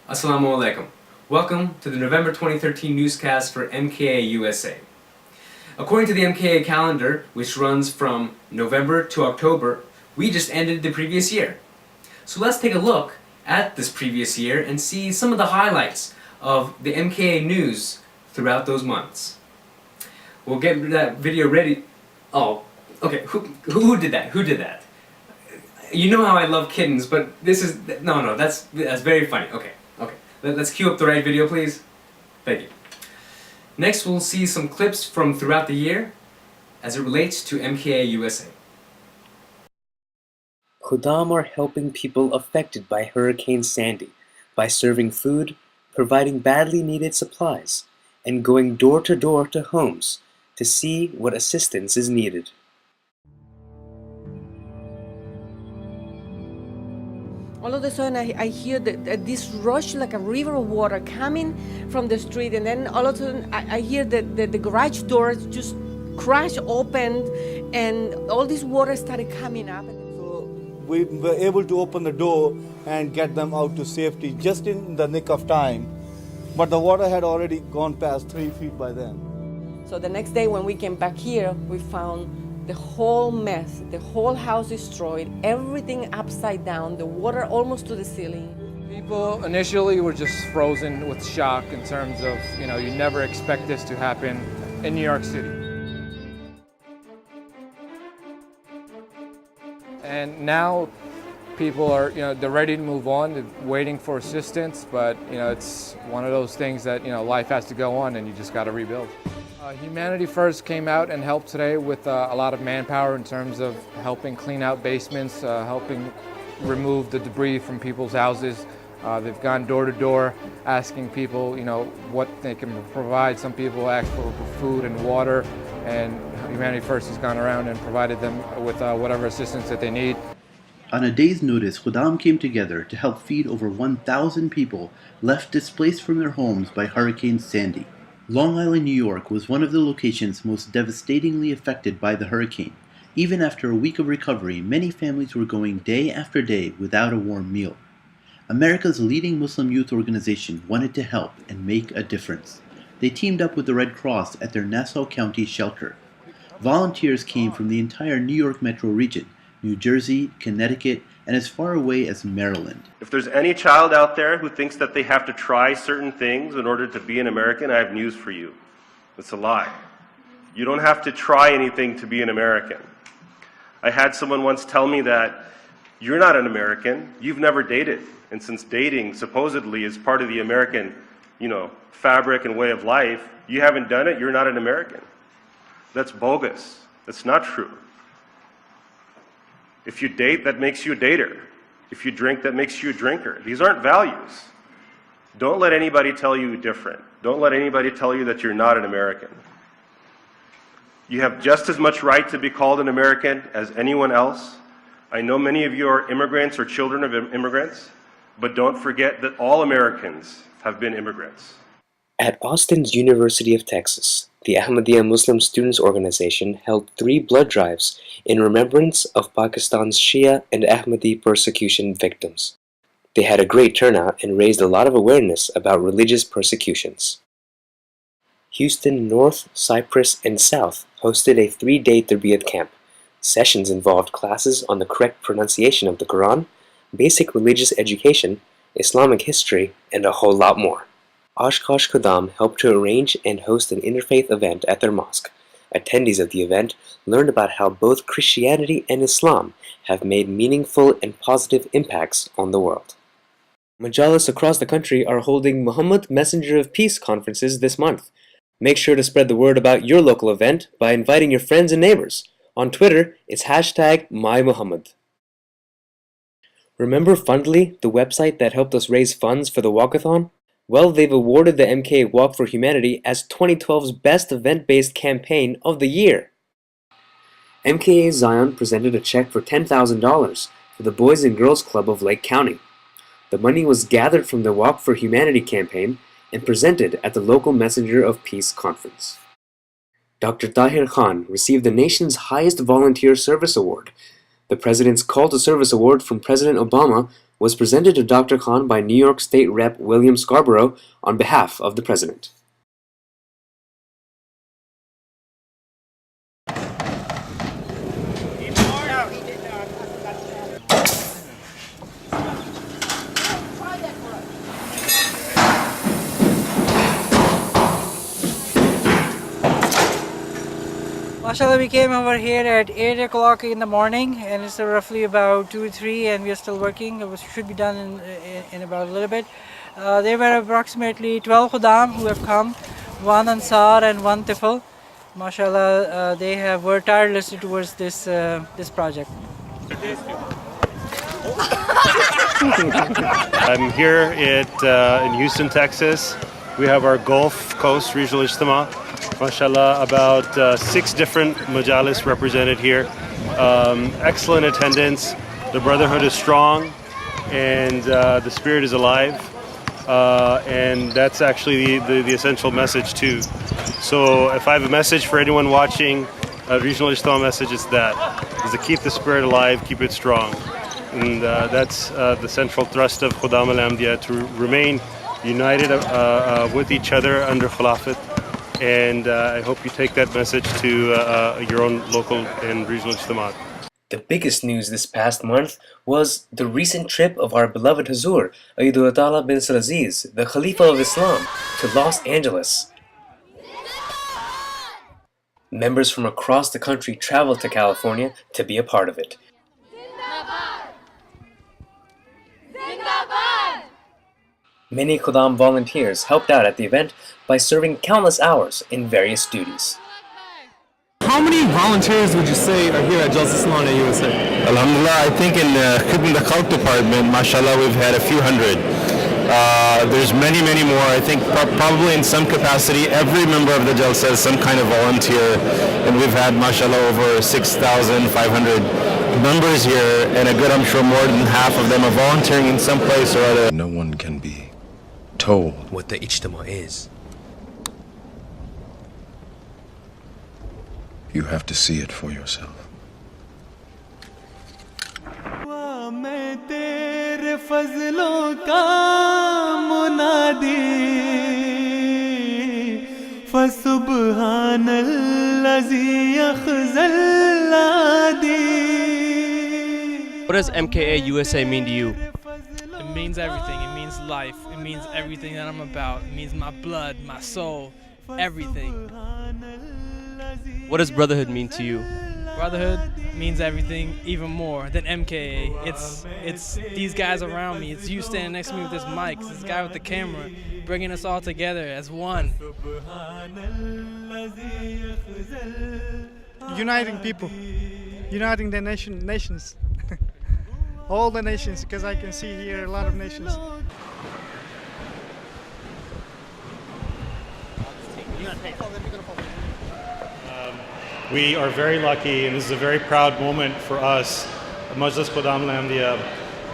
Assalamu alaikum. Welcome to the November 2013 newscast for MKA USA. According to the MKA calendar, which runs from November to October, we just ended the previous year. So let's take a look at this previous year and see some of the highlights of the MKA news throughout those months. We'll get that video ready. Oh, okay, who did that? Who did that? You know how I love kittens, but this is, no, that's very funny. Okay. Let's cue up the right video, please. Thank you. Next, we'll see some clips from throughout the year as it relates to MKA USA. Khuddam are helping people affected by Hurricane Sandy by serving food, providing badly needed supplies, and going door to door to homes to see what assistance is needed. All of a sudden, I hear this rush like a river of water coming from the street, and then all of a sudden, I hear the garage doors just crash open, and all this water started coming up. So we were able to open the door and get them out to safety just in the nick of time. But the water had already gone past 3 feet by then. So the next day when we came back here, we found the whole mess, the whole house destroyed, everything upside down, the water almost to the ceiling. People initially were just frozen with shock in terms of, you never expect this to happen in New York City. And now people are, they're ready to move on, they're waiting for assistance, but, it's one of those things that, life has to go on and you just got to rebuild. Humanity First came out and helped today with a lot of manpower in terms of helping clean out basements, helping remove the debris from people's houses. They've gone door to door asking people, what they can provide. Some people ask for food and water, and Humanity First has gone around and provided them with whatever assistance that they need. On a day's notice, Khuddam came together to help feed over 1,000 people left displaced from their homes by Hurricane Sandy. Long Island, New York was one of the locations most devastatingly affected by the hurricane. Even after a week of recovery, many families were going day after day without a warm meal. America's leading Muslim youth organization wanted to help and make a difference. They teamed up with the Red Cross at their Nassau County shelter. Volunteers came from the entire New York metro region, New Jersey, Connecticut, and as far away as Maryland. If there's any child out there who thinks that they have to try certain things in order to be an American, I have news for you. It's a lie. You don't have to try anything to be an American. I had someone once tell me that you're not an American, you've never dated. And since dating supposedly is part of the American, fabric and way of life, you haven't done it, you're not an American. That's bogus. That's not true. If you date, that makes you a dater. If you drink, that makes you a drinker. These aren't values. Don't let anybody tell you different. Don't let anybody tell you that you're not an American. You have just as much right to be called an American as anyone else. I know many of you are immigrants or children of immigrants, but don't forget that all Americans have been immigrants. At Austin's University of Texas, the Ahmadiyya Muslim Students Organization held 3 blood drives in remembrance of Pakistan's Shia and Ahmadi persecution victims. They had a great turnout and raised a lot of awareness about religious persecutions. Houston North, Cypress, and South hosted a 3-day Tarbiyat camp. Sessions involved classes on the correct pronunciation of the Quran, basic religious education, Islamic history, and a whole lot more. Oshkosh Khuddam helped to arrange and host an interfaith event at their mosque. Attendees of the event learned about how both Christianity and Islam have made meaningful and positive impacts on the world. Majalis across the country are holding Muhammad Messenger of Peace conferences this month. Make sure to spread the word about your local event by inviting your friends and neighbors. On Twitter, it's #MyMuhammad. Remember Fundly, the website that helped us raise funds for the walkathon? Well, they've awarded the MKA Walk for Humanity as 2012's Best Event-Based Campaign of the Year. MKA Zion presented a check for $10,000 for the Boys and Girls Club of Lake County. The money was gathered from the Walk for Humanity campaign and presented at the local Messenger of Peace conference. Dr. Tahir Khan received the nation's highest volunteer service award. The President's Call to Service Award from President Obama was presented to Dr. Khan by New York State Rep. William Scarborough on behalf of the President. Mashallah, we came over here at 8 o'clock in the morning, and it's roughly about 2 or 3, and we are still working. It should be done in about a little bit. There were approximately 12 Khuddam who have come, one Ansar and one Tifl. Mashallah, they have worked tirelessly towards this project. I'm here in Houston, Texas. We have our Gulf Coast Regional Ijtima. MashaAllah, about 6 different majalis represented here. Excellent attendance. The brotherhood is strong, and the spirit is alive. And that's actually the essential message too. So if I have a message for anyone watching, a Regional Ijtima message is to keep the spirit alive, keep it strong. And that's the central thrust of Khuddam al-Ahmadiyya, to remain united with each other under Khilafat. And I hope you take that message to your own local and regional ijtimaat. The biggest news this past month was the recent trip of our beloved Hazur, Ayatollah bin Salaziz, the Khalifa of Islam, to Los Angeles. Members from across the country traveled to California to be a part of it. Many Khuddam volunteers helped out at the event by serving countless hours in various duties. How many volunteers would you say are here at Jalsa Salon at USA? Alhamdulillah, I think in the Khidmat al-Khalq department, mashallah, we've had a few hundred. There's many more. I think probably in some capacity, every member of the Jalsa is some kind of volunteer. And we've had, mashallah, over 6,500 members here. And a good, I'm sure, more than half of them are volunteering in some place or other. No one can be told What the Ijtima is. You have to see it for yourself. What does MKA USA mean to you? It means everything. It means life. It means everything that I'm about. It means my blood, my soul, everything. What does brotherhood mean to you? Brotherhood means everything, even more than MKA. It's these guys around me. It's you standing next to me with this mic. It's this guy with the camera, bringing us all together as one. Uniting people, uniting the nations. All the nations, because I can see here a lot of nations. We are very lucky, and this is a very proud moment for us, Majlis Khuddam al-Ahmadiyya,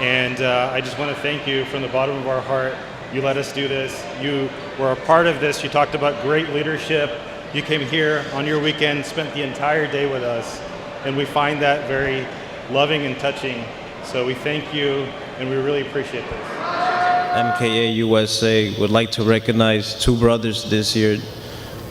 and I just want to thank you from the bottom of our heart. You let us do this. You were a part of this. You talked about great leadership. You came here on your weekend, spent the entire day with us, and we find that very loving and touching. So we thank you, and we really appreciate this. MKA USA would like to recognize 2 brothers this year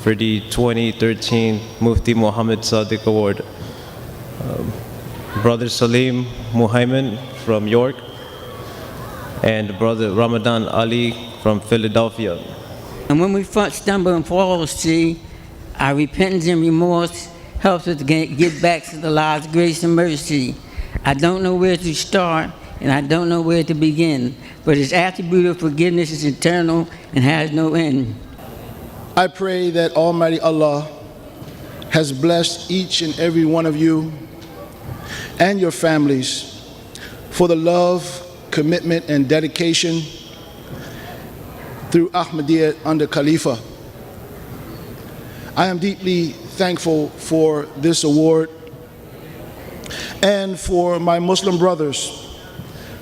for the 2013 Mufti Muhammad Sadiq Award. Brother Salim Muhaimin from York and Brother Ramadan Ali from Philadelphia. And when we stumble and fall, see, our repentance and remorse helps us to get back to the Lord's grace and mercy. I don't know where to start, and I don't know where to begin, but His attribute of forgiveness is eternal and has no end. I pray that Almighty Allah has blessed each and every one of you and your families for the love, commitment, and dedication through Ahmadiyya under Khalifa. I am deeply thankful for this award and for my Muslim brothers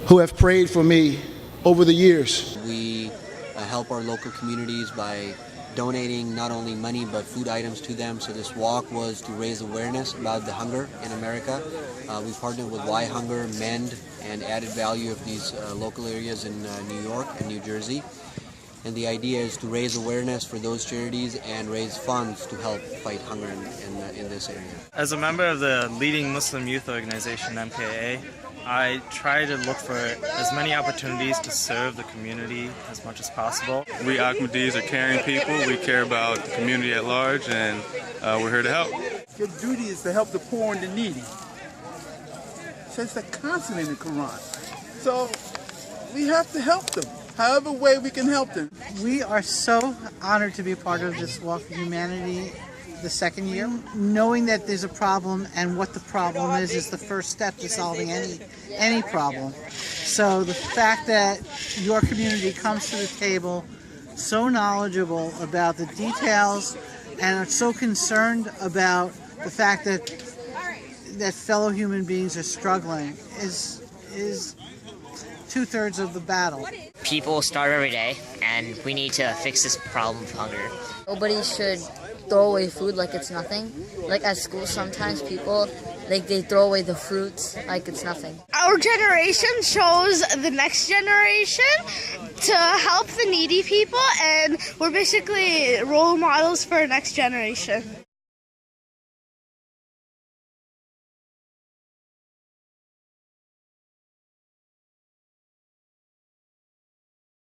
who have prayed for me over the years. We help our local communities by donating not only money but food items to them. So this walk was to raise awareness about the hunger in America. We partnered with Why Hunger, Mend, and Added Value of these local areas in New York and New Jersey. And the idea is to raise awareness for those charities and raise funds to help fight hunger in this area. As a member of the leading Muslim youth organization, MKA, I try to look for as many opportunities to serve the community as much as possible. We Ahmadis are caring people. We care about the community at large, and we're here to help. Your duty is to help the poor and the needy. It says that constantly in the Quran. So we have to help them, however way we can help them. We are so honored to be part of this Walk for Humanity the second year. Knowing that there's a problem and what the problem is the first step to solving any problem. So the fact that your community comes to the table so knowledgeable about the details and are so concerned about the fact that fellow human beings are struggling is 2/3 of the battle. People starve every day, and we need to fix this problem of hunger. Nobody should throw away food like it's nothing. Like at school, sometimes people they throw away the fruits like it's nothing. Our generation shows the next generation to help the needy people, and we're basically role models for the next generation.